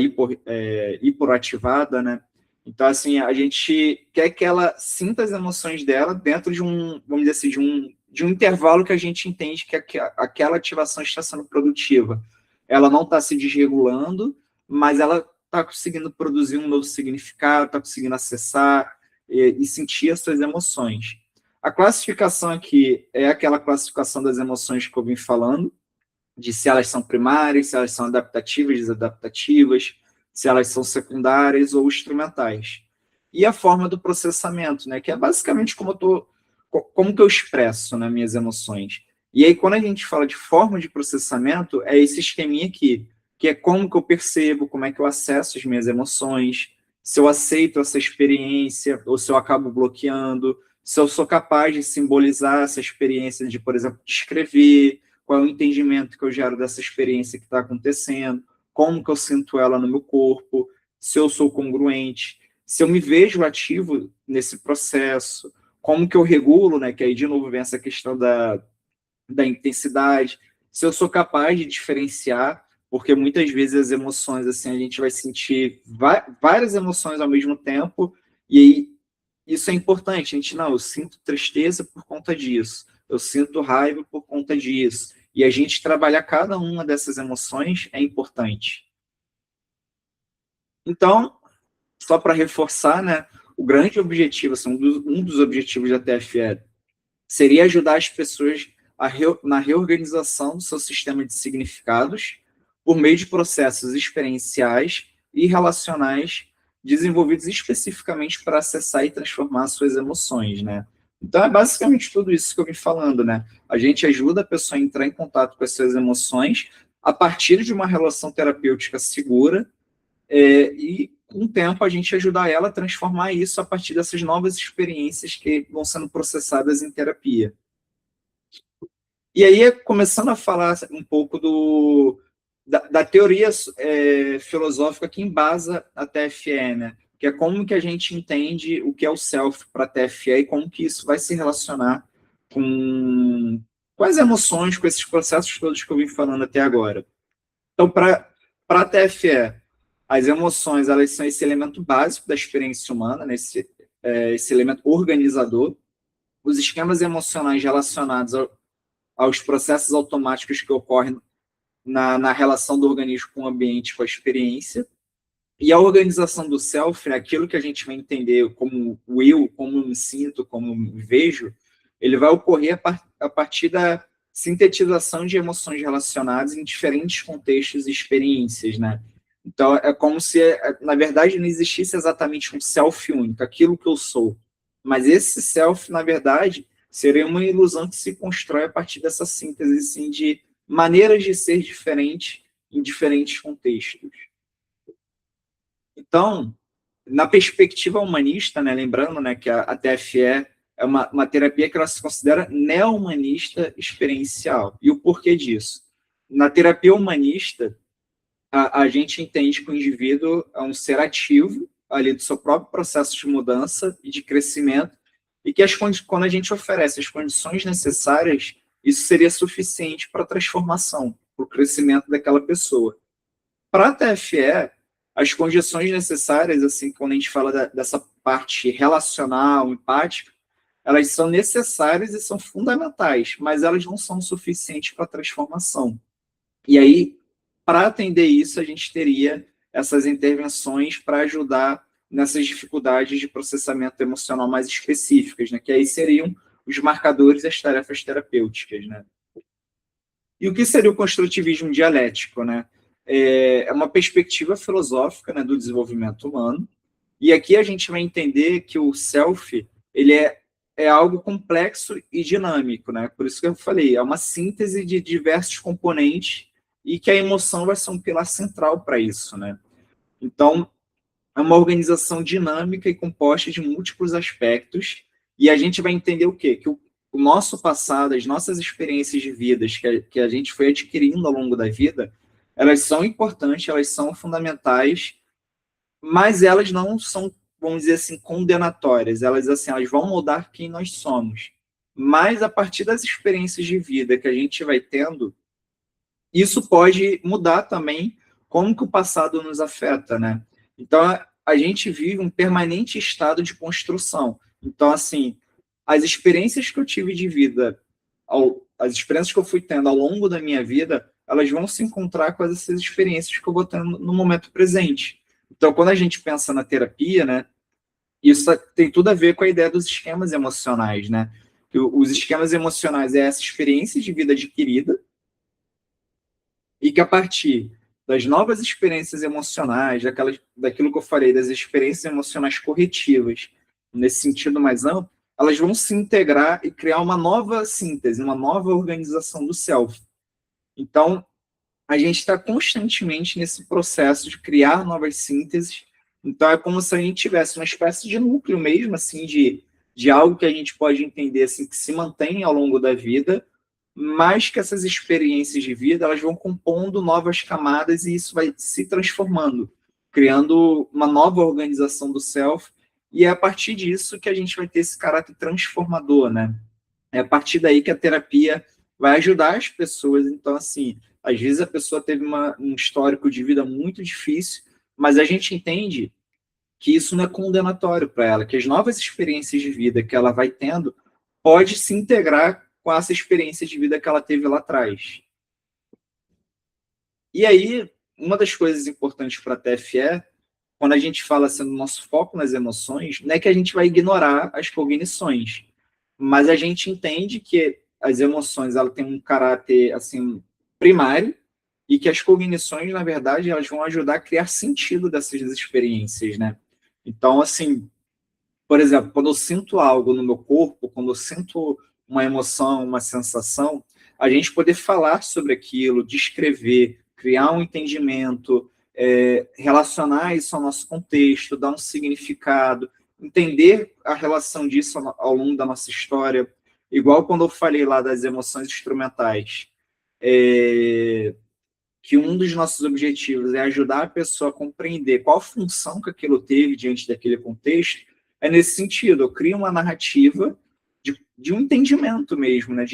[SPEAKER 1] hiperativada, né? Então, assim, a gente quer que ela sinta as emoções dela dentro de vamos dizer assim, de um intervalo que a gente entende que aquela ativação está sendo produtiva. Ela não está se desregulando, mas ela está conseguindo produzir um novo significado, está conseguindo acessar e sentir as suas emoções. A classificação aqui é aquela classificação das emoções que eu vim falando, de se elas são primárias, se elas são adaptativas, desadaptativas, se elas são secundárias ou instrumentais. E a forma do processamento, né, que é basicamente como que eu expresso, né, minhas emoções. E aí, quando a gente fala de forma de processamento, é esse esqueminha aqui, que é como que eu percebo, como é que eu acesso as minhas emoções, se eu aceito essa experiência, ou se eu acabo bloqueando, se eu sou capaz de simbolizar essa experiência, de, por exemplo, descrever, qual é o entendimento que eu gero dessa experiência que está acontecendo, como que eu sinto ela no meu corpo, se eu sou congruente, se eu me vejo ativo nesse processo, como que eu regulo, né? Que aí, de novo, vem essa questão da intensidade, se eu sou capaz de diferenciar, porque muitas vezes as emoções, assim, a gente vai sentir várias emoções ao mesmo tempo, e aí isso é importante, a gente, não, eu sinto tristeza por conta disso, eu sinto raiva por conta disso, e a gente trabalhar cada uma dessas emoções é importante. Então, só para reforçar, né, o grande objetivo, assim, um dos objetivos da TFE seria ajudar as pessoas na reorganização do seu sistema de significados por meio de processos experienciais e relacionais desenvolvidos especificamente para acessar e transformar suas emoções, né? Então, é basicamente tudo isso que eu vim falando, né? A gente ajuda a pessoa a entrar em contato com as suas emoções a partir de uma relação terapêutica segura e, com o tempo, a gente ajudar ela a transformar isso a partir dessas novas experiências que vão sendo processadas em terapia. E aí, começando a falar um pouco da teoria filosófica que embasa a TFE, né? Que é como que a gente entende o que é o self para a TFE e como que isso vai se relacionar com as emoções, com esses processos todos que eu vim falando até agora. Então, para a TFE, as emoções, elas são esse elemento básico da experiência humana, né? Esse elemento organizador. Os esquemas emocionais relacionados aos processos automáticos que ocorrem na relação do organismo com o ambiente, com a experiência. E a organização do self, né, aquilo que a gente vai entender como o eu, como eu me sinto, como eu me vejo, ele vai ocorrer a partir da sintetização de emoções relacionadas em diferentes contextos e experiências, né? Então, é como se, na verdade, não existisse exatamente um self único, aquilo que eu sou. Mas esse self, na verdade, seria uma ilusão que se constrói a partir dessa síntese, assim, de maneiras de ser diferentes em diferentes contextos. Então, na perspectiva humanista, né, lembrando, né, que a TFE é uma terapia que ela se considera neo-humanista experiencial. E o porquê disso? Na terapia humanista, a gente entende que o indivíduo é um ser ativo ali do seu próprio processo de mudança e de crescimento, e que quando a gente oferece as condições necessárias, isso seria suficiente para a transformação, para o crescimento daquela pessoa. Para a TFE, as condições necessárias, assim, quando a gente fala dessa parte relacional, empática, elas são necessárias e são fundamentais, mas elas não são suficientes para a transformação. E aí, para atender isso, a gente teria essas intervenções para ajudar nessas dificuldades de processamento emocional mais específicas, né? Que aí seriam os marcadores e as tarefas terapêuticas, né? E o que seria o construtivismo dialético, né? É uma perspectiva filosófica, né, do desenvolvimento humano. E aqui a gente vai entender que o self, ele é é algo complexo e dinâmico, né? Por isso que eu falei, é uma síntese de diversos componentes e que a emoção vai ser um pilar central para isso, né? Então, é uma organização dinâmica e composta de múltiplos aspectos, e a gente vai entender o quê? Que o nosso passado, as nossas experiências de vidas que a gente foi adquirindo ao longo da vida, elas são importantes, elas são fundamentais, mas elas não são, vamos dizer assim, condenatórias. Elas, assim, elas vão mudar quem nós somos. Mas a partir das experiências de vida que a gente vai tendo, isso pode mudar também como que o passado nos afeta, né? Então, a gente vive um permanente estado de construção. Então, assim, as experiências que eu tive de vida, as experiências que eu fui tendo ao longo da minha vida, elas vão se encontrar com essas experiências que eu vou tendo no momento presente. Então, quando a gente pensa na terapia, né, isso tem tudo a ver com a ideia dos esquemas emocionais, né? Que os esquemas emocionais é essa experiência de vida adquirida e que a partir das novas experiências emocionais, daquilo que eu falei, das experiências emocionais corretivas, nesse sentido mais amplo, elas vão se integrar e criar uma nova síntese, uma nova organização do self. Então, a gente está constantemente nesse processo de criar novas sínteses. Então, é como se a gente tivesse uma espécie de núcleo mesmo, assim, de algo que a gente pode entender assim, que se mantém ao longo da vida, mas que essas experiências de vida elas vão compondo novas camadas e isso vai se transformando, criando uma nova organização do self, e é a partir disso que a gente vai ter esse caráter transformador, né? É a partir daí que a terapia vai ajudar as pessoas. Então, assim, às vezes a pessoa teve um histórico de vida muito difícil, mas a gente entende que isso não é condenatório para ela, que as novas experiências de vida que ela vai tendo pode se integrar com essa experiência de vida que ela teve lá atrás. E aí, uma das coisas importantes para a TFE, quando a gente fala assim, do nosso foco nas emoções, não é que a gente vai ignorar as cognições, mas a gente entende que as emoções ela têm um caráter assim primário e que as cognições, na verdade, elas vão ajudar a criar sentido dessas experiências, né? Então, assim, por exemplo, quando eu sinto algo no meu corpo, quando eu sinto uma emoção, uma sensação, a gente poder falar sobre aquilo, descrever, criar um entendimento, relacionar isso ao nosso contexto, dar um significado, entender a relação disso ao longo da nossa história. Igual quando eu falei lá das emoções instrumentais, que um dos nossos objetivos é ajudar a pessoa a compreender qual função que aquilo teve diante daquele contexto, é nesse sentido, eu crio uma narrativa de um entendimento mesmo, né?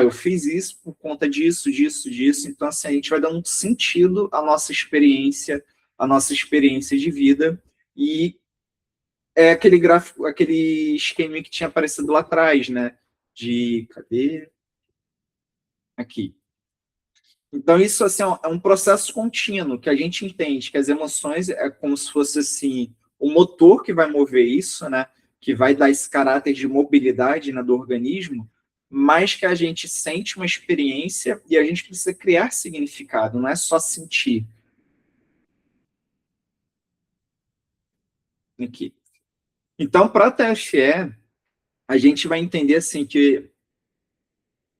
[SPEAKER 1] Eu fiz isso por conta disso, disso, disso, então assim, a gente vai dar um sentido à nossa experiência de vida, e é aquele gráfico, aquele esquema que tinha aparecido lá atrás, né? Cadê? Aqui. Então, isso assim, é um processo contínuo, que a gente entende que as emoções é como se fosse assim, o motor que vai mover isso, né? Que vai dar esse caráter de mobilidade, né, do organismo, mas que a gente sente uma experiência e a gente precisa criar significado, não é só sentir. Aqui. Então, para a TFE, a gente vai entender assim que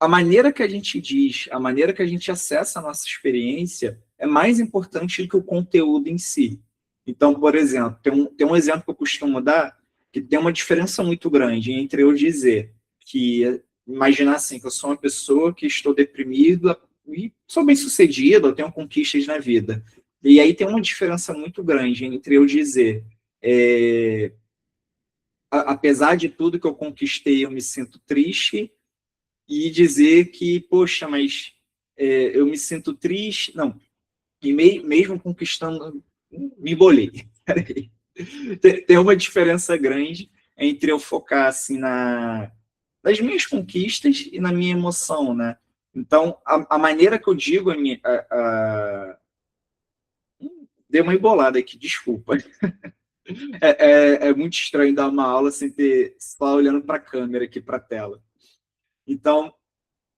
[SPEAKER 1] a maneira que a gente diz, a maneira que a gente acessa a nossa experiência é mais importante do que o conteúdo em si. Então, por exemplo, tem um exemplo que eu costumo dar, que tem uma diferença muito grande entre eu dizer que, imaginar assim, que eu sou uma pessoa que estou deprimida e sou bem-sucedido, eu tenho conquistas na vida. E aí tem uma diferença muito grande entre eu dizer, apesar de tudo que eu conquistei, eu me sinto triste, e dizer que, poxa, mas eu me sinto triste. Não, e mesmo conquistando, me embolei. Tem uma diferença grande entre eu focar assim, nas minhas conquistas e na minha emoção, né? Então, a maneira que eu digo deu uma embolada aqui, desculpa. É muito estranho dar uma aula sem ter só olhando para a câmera aqui, para a tela. Então,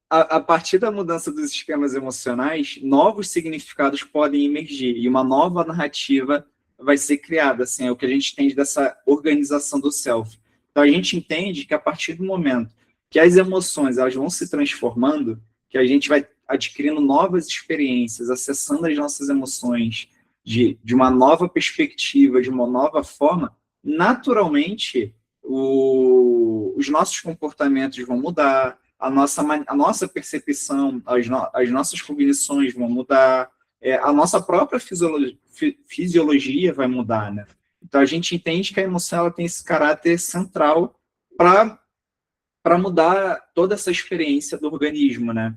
[SPEAKER 1] a partir da mudança dos esquemas emocionais, novos significados podem emergir e uma nova narrativa vai ser criada. Assim, é o que a gente tem dessa organização do self. Então, a gente entende que a partir do momento que as emoções elas vão se transformando, que a gente vai adquirindo novas experiências, acessando as nossas emoções de uma nova perspectiva, de uma nova forma, naturalmente os nossos comportamentos vão mudar, a nossa percepção, as nossas cognições vão mudar, a nossa própria fisiologia vai mudar, né? Então, a gente entende que a emoção ela tem esse caráter central para mudar toda essa experiência do organismo, né?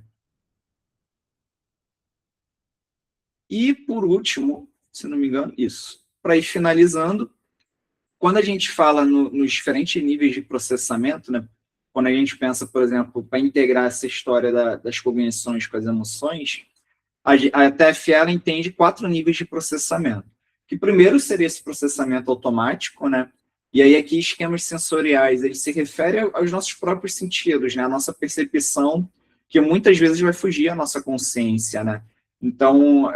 [SPEAKER 1] E, por último, se não me engano, isso. Para ir finalizando, quando a gente fala nos diferentes níveis de processamento, né? Quando a gente pensa, por exemplo, para integrar essa história das cognições com as emoções, a TFE ela entende 4 níveis de processamento. Que primeiro seria esse processamento automático, né? E aí aqui esquemas sensoriais, ele se refere aos nossos próprios sentidos, né? A nossa percepção, que muitas vezes vai fugir à nossa consciência, né? Então,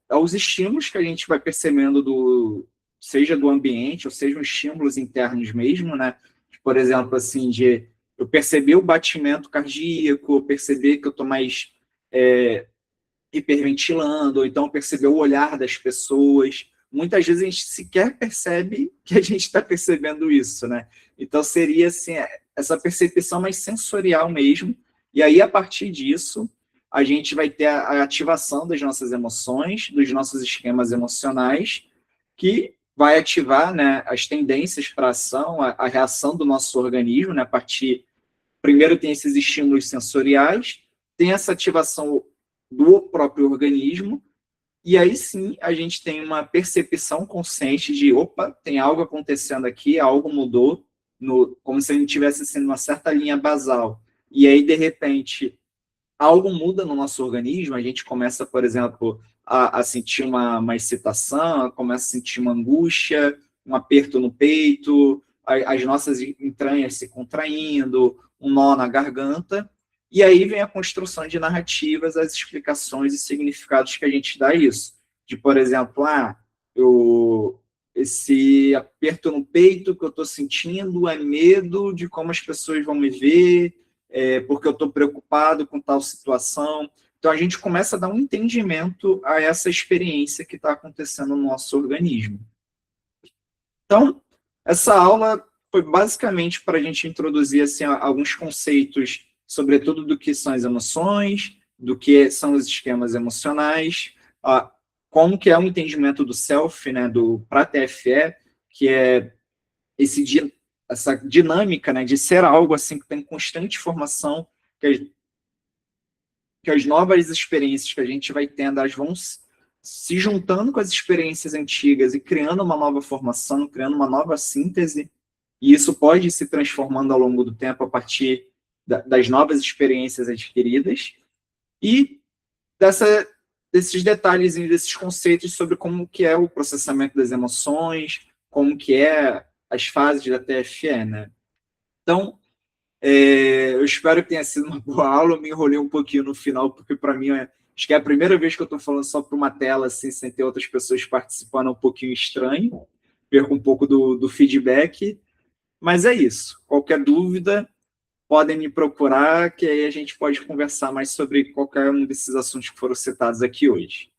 [SPEAKER 1] aos estímulos que a gente vai percebendo seja do ambiente, ou sejam estímulos internos mesmo, né? Por exemplo, assim, de eu perceber o batimento cardíaco, perceber que eu estou mais hiperventilando, ou então perceber o olhar das pessoas. Muitas vezes a gente sequer percebe que a gente está percebendo isso, né? Então seria assim, essa percepção mais sensorial mesmo, e aí a partir disso a gente vai ter a ativação das nossas emoções, dos nossos esquemas emocionais, que vai ativar, né, as tendências para ação, a reação do nosso organismo, né, a partir... Primeiro tem esses estímulos sensoriais, tem essa ativação do próprio organismo, e aí sim a gente tem uma percepção consciente de, opa, tem algo acontecendo aqui, algo mudou, como se a gente estivesse sendo uma certa linha basal. E aí, de repente, algo muda no nosso organismo, a gente começa, por exemplo, a sentir uma excitação, começa a sentir uma angústia, um aperto no peito, as nossas entranhas se contraindo, um nó na garganta, e aí vem a construção de narrativas, as explicações e significados que a gente dá a isso. De, por exemplo, esse aperto no peito que eu estou sentindo é medo de como as pessoas vão me ver, porque eu estou preocupado com tal situação. Então, a gente começa a dar um entendimento a essa experiência que está acontecendo no nosso organismo. Então, essa aula foi basicamente para a gente introduzir assim, alguns conceitos, sobretudo do que são as emoções, do que são os esquemas emocionais, como que é o entendimento do self, né, para a TFE, que é essa dinâmica, né, de ser algo assim que tem constante formação, que as novas experiências que a gente vai tendo, elas vão se juntando com as experiências antigas e criando uma nova formação, criando uma nova síntese, e isso pode ir se transformando ao longo do tempo a partir das novas experiências adquiridas, e desses detalhes, desses conceitos sobre como que é o processamento das emoções, como que é as fases da TFE, né? Então, eu espero que tenha sido uma boa aula, eu me enrolei um pouquinho no final, porque para mim, acho que é a primeira vez que eu estou falando só para uma tela, assim, sem ter outras pessoas participando, é um pouquinho estranho, perco um pouco do feedback, mas é isso. Qualquer dúvida, podem me procurar, que aí a gente pode conversar mais sobre qualquer um desses assuntos que foram citados aqui hoje.